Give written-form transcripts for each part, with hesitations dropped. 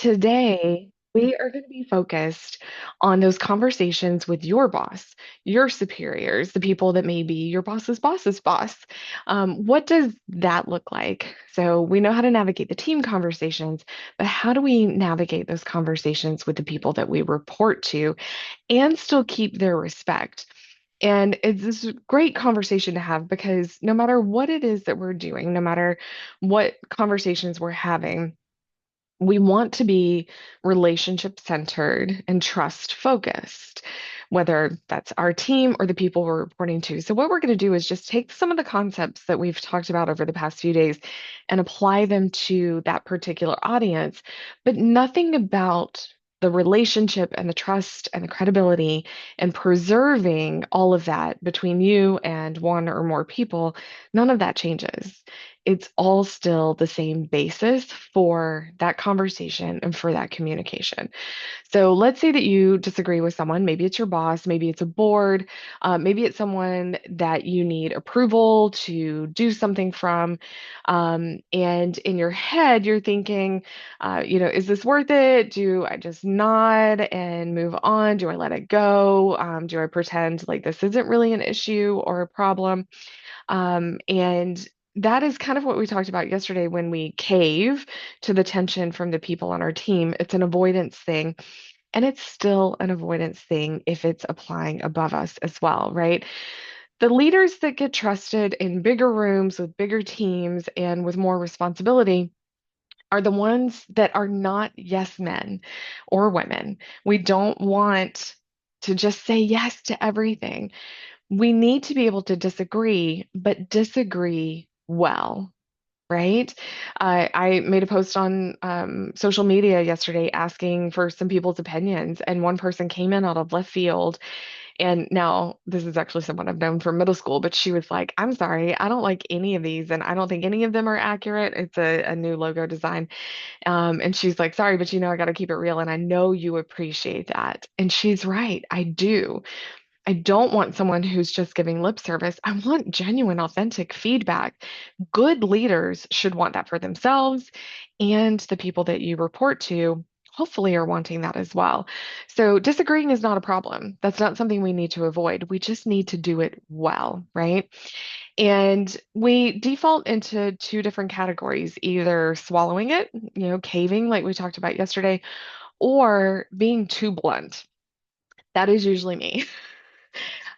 Today, we are going to be focused on those conversations with your boss, your superiors, the people that may be your boss's boss. What does that look like? So, we know how to navigate the team conversations, but how do we navigate those conversations with the people that we report to and still keep their respect? And it's this great conversation to have because no matter what it is that we're doing, no matter what conversations we're having, we want to be relationship centered and trust focused, whether that's our team or the people we're reporting to. So, what we're going to do is just take some of the concepts that we've talked about over the past few days and apply them to that particular audience, but nothing about the relationship and the trust and the credibility and preserving all of that between you and one or more people, none of that changes. It's all still the same basis for that conversation and for that communication. So let's say that you disagree with someone. Maybe it's your boss, maybe it's a board, maybe it's someone that you need approval to do something from. And in your head, you're thinking, is this worth it? Do I just nod and move on? Do I let it go? Do I pretend like this isn't really an issue or a problem? And that is kind of what we talked about yesterday when we cave to the tension from the people on our team. It's an avoidance thing. And it's still an avoidance thing if it's applying above us as well, right? The leaders that get trusted in bigger rooms with bigger teams and with more responsibility are the ones that are not yes men or women. We don't want to just say yes to everything. We need to be able to disagree, but disagree well, right? I made a post on social media yesterday asking for some people's opinions, and one person came in out of left field. And now this is actually someone I've known from middle school, but she was like, I'm sorry, I don't like any of these, and I don't think any of them are accurate. It's a new logo design. And she's like, sorry, but I got to keep it real, and I know you appreciate that. And she's right, I do. I don't want someone who's just giving lip service. I want genuine, authentic feedback. Good leaders should want that for themselves, and the people that you report to hopefully are wanting that as well. So, disagreeing is not a problem. That's not something we need to avoid. We just need to do it well, right? And we default into two different categories, either swallowing it, caving, like we talked about yesterday, or being too blunt. That is usually me.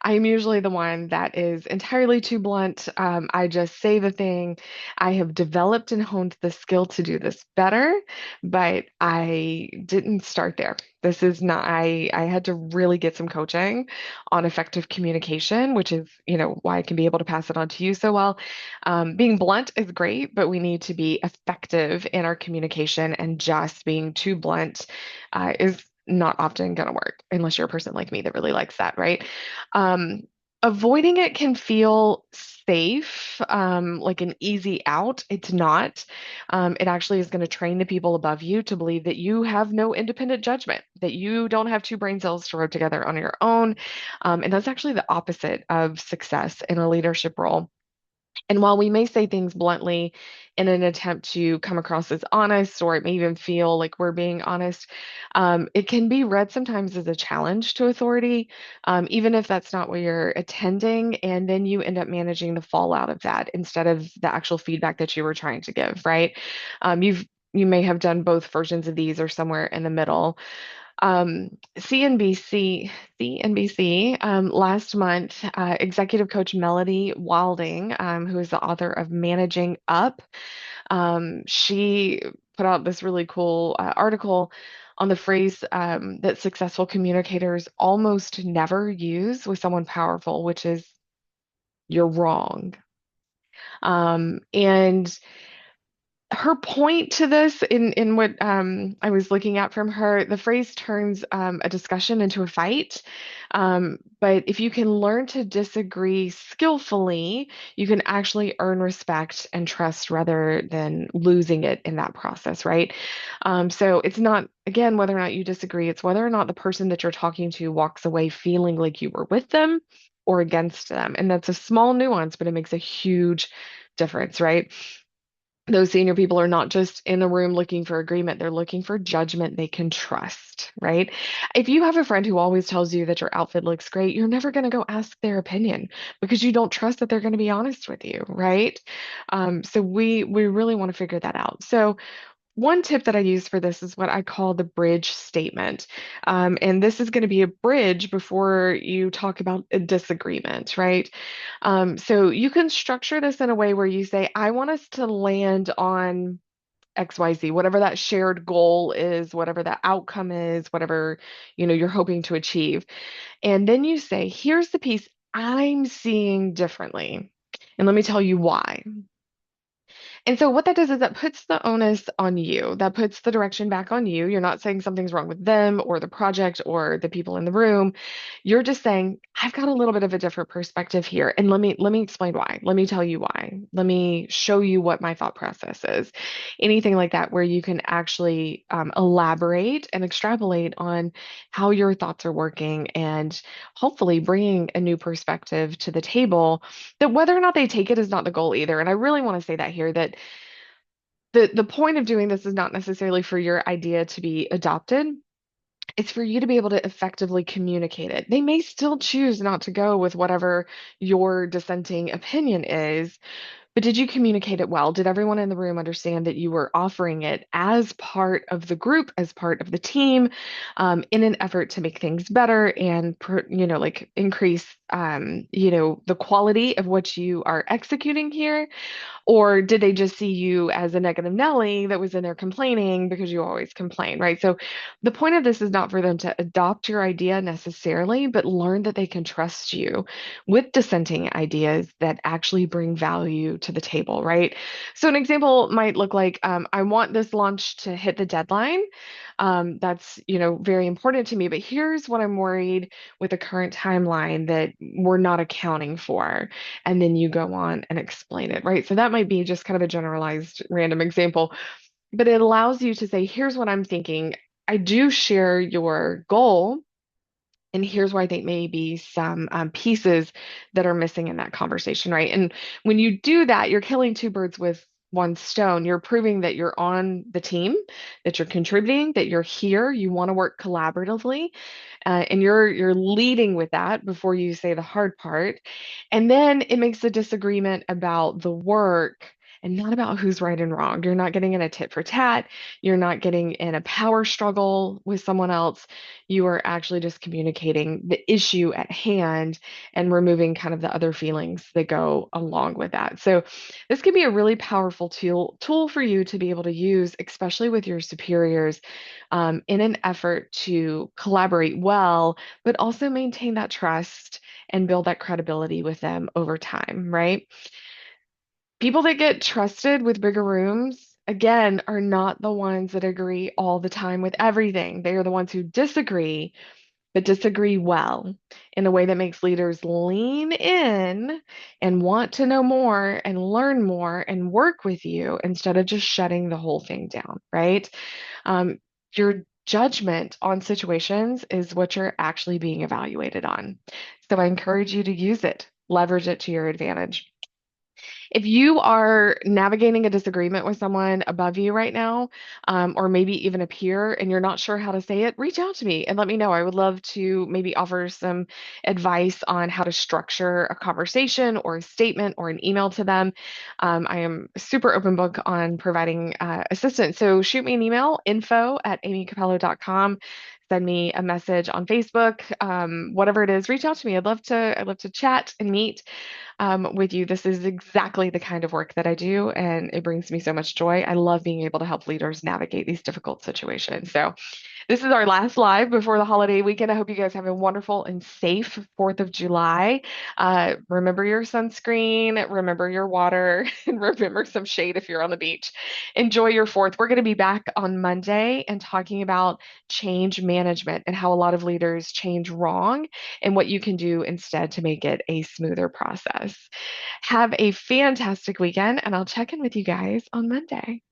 I'm usually the one that is entirely too blunt. I just say the thing. I have developed and honed the skill to do this better, but I didn't start there. This is not, I had to really get some coaching on effective communication, which is, why I can be able to pass it on to you so well. Being blunt is great, but we need to be effective in our communication, and just being too blunt is not often going to work unless you're a person like me that really likes that, right? Um, Avoiding it can feel safe, like an easy out. It's not. It actually is going to train the people above you to believe that you have no independent judgment, that you don't have two brain cells to rub together on your own. And that's actually the opposite of success in a leadership role. And while we may say things bluntly in an attempt to come across as honest, or it may even feel like we're being honest, it can be read sometimes as a challenge to authority, even if that's not what you're attending. And then you end up managing the fallout of that instead of the actual feedback that you were trying to give, right? You may have done both versions of these or somewhere in the middle. CNBC last month, executive coach Melody Wilding, who is the author of Managing Up, she put out this really cool article on the phrase that successful communicators almost never use with someone powerful, which is "you're wrong." And her point to this in what I was looking at from her, the phrase turns a discussion into a fight. But if you can learn to disagree skillfully, you can actually earn respect and trust rather than losing it in that process, right? So it's not, again, whether or not you disagree, it's whether or not the person that you're talking to walks away feeling like you were with them or against them. And that's a small nuance, but it makes a huge difference, right? Those senior people are not just in the room looking for agreement, they're looking for judgment they can trust, right? If you have a friend who always tells you that your outfit looks great, you're never going to go ask their opinion because you don't trust that they're going to be honest with you, right? So we really want to figure that out. So one tip that I use for this is what I call the bridge statement. And this is going to be a bridge before you talk about a disagreement, right? So you can structure this in a way where you say, I want us to land on XYZ, whatever that shared goal is, whatever that outcome is, whatever, you're hoping to achieve. And then you say, here's the piece I'm seeing differently. And let me tell you why. And so what that does is that puts the onus on you. That puts the direction back on you. You're not saying something's wrong with them or the project or the people in the room. You're just saying, I've got a little bit of a different perspective here. And let me explain why. Let me tell you why. Let me show you what my thought process is. Anything like that where you can actually elaborate and extrapolate on how your thoughts are working and hopefully bringing a new perspective to the table that whether or not they take it is not the goal either. And I really want to say that here that the point of doing this is not necessarily for your idea to be adopted. It's for you to be able to effectively communicate it. They may still choose not to go with whatever your dissenting opinion is, but did you communicate it well? Did everyone in the room understand that you were offering it as part of the group, as part of the team, in an effort to make things better and, like increase, the quality of what you are executing here? Or did they just see you as a negative Nelly that was in there complaining because you always complain, right? So the point of this is not for them to adopt your idea necessarily, but learn that they can trust you with dissenting ideas that actually bring value to the table, right? So an example might look like, I want this launch to hit the deadline. That's, very important to me, but here's what I'm worried with the current timeline that we're not accounting for, and then you go on and explain it, right? So that might be just kind of a generalized random example, but it allows you to say, here's what I'm thinking. I do share your goal, and here's where I think maybe some pieces that are missing in that conversation, right? And when you do that, you're killing two birds with one stone. You're proving that you're on the team, that you're contributing, that you're here, you want to work collaboratively, and you're leading with that before you say the hard part. And then it makes the disagreement about the work and not about who's right and wrong. You're not getting in a tit for tat. You're not getting in a power struggle with someone else. You are actually just communicating the issue at hand and removing kind of the other feelings that go along with that. So this can be a really powerful tool for you to be able to use, especially with your superiors, in an effort to collaborate well, but also maintain that trust and build that credibility with them over time, right? People that get trusted with bigger rooms, again, are not the ones that agree all the time with everything. They are the ones who disagree, but disagree well in a way that makes leaders lean in and want to know more and learn more and work with you instead of just shutting the whole thing down, right? Your judgment on situations is what you're actually being evaluated on. So I encourage you to use it, leverage it to your advantage. If you are navigating a disagreement with someone above you right now, or maybe even a peer, and you're not sure how to say it, reach out to me and let me know. I would love to maybe offer some advice on how to structure a conversation or a statement or an email to them. I am a super open book on providing assistance. So shoot me an email, info@amycapello.com. Send me a message on Facebook, whatever it is, reach out to me. I'd love to chat and meet with you. This is exactly the kind of work that I do, and it brings me so much joy. I love being able to help leaders navigate these difficult situations. So, this is our last live before the holiday weekend. I hope you guys have a wonderful and safe 4th of July. Remember your sunscreen, remember your water, and remember some shade if you're on the beach. Enjoy your 4th. We're going to be back on Monday and talking about change management and how a lot of leaders change wrong and what you can do instead to make it a smoother process. Have a fantastic weekend, and I'll check in with you guys on Monday.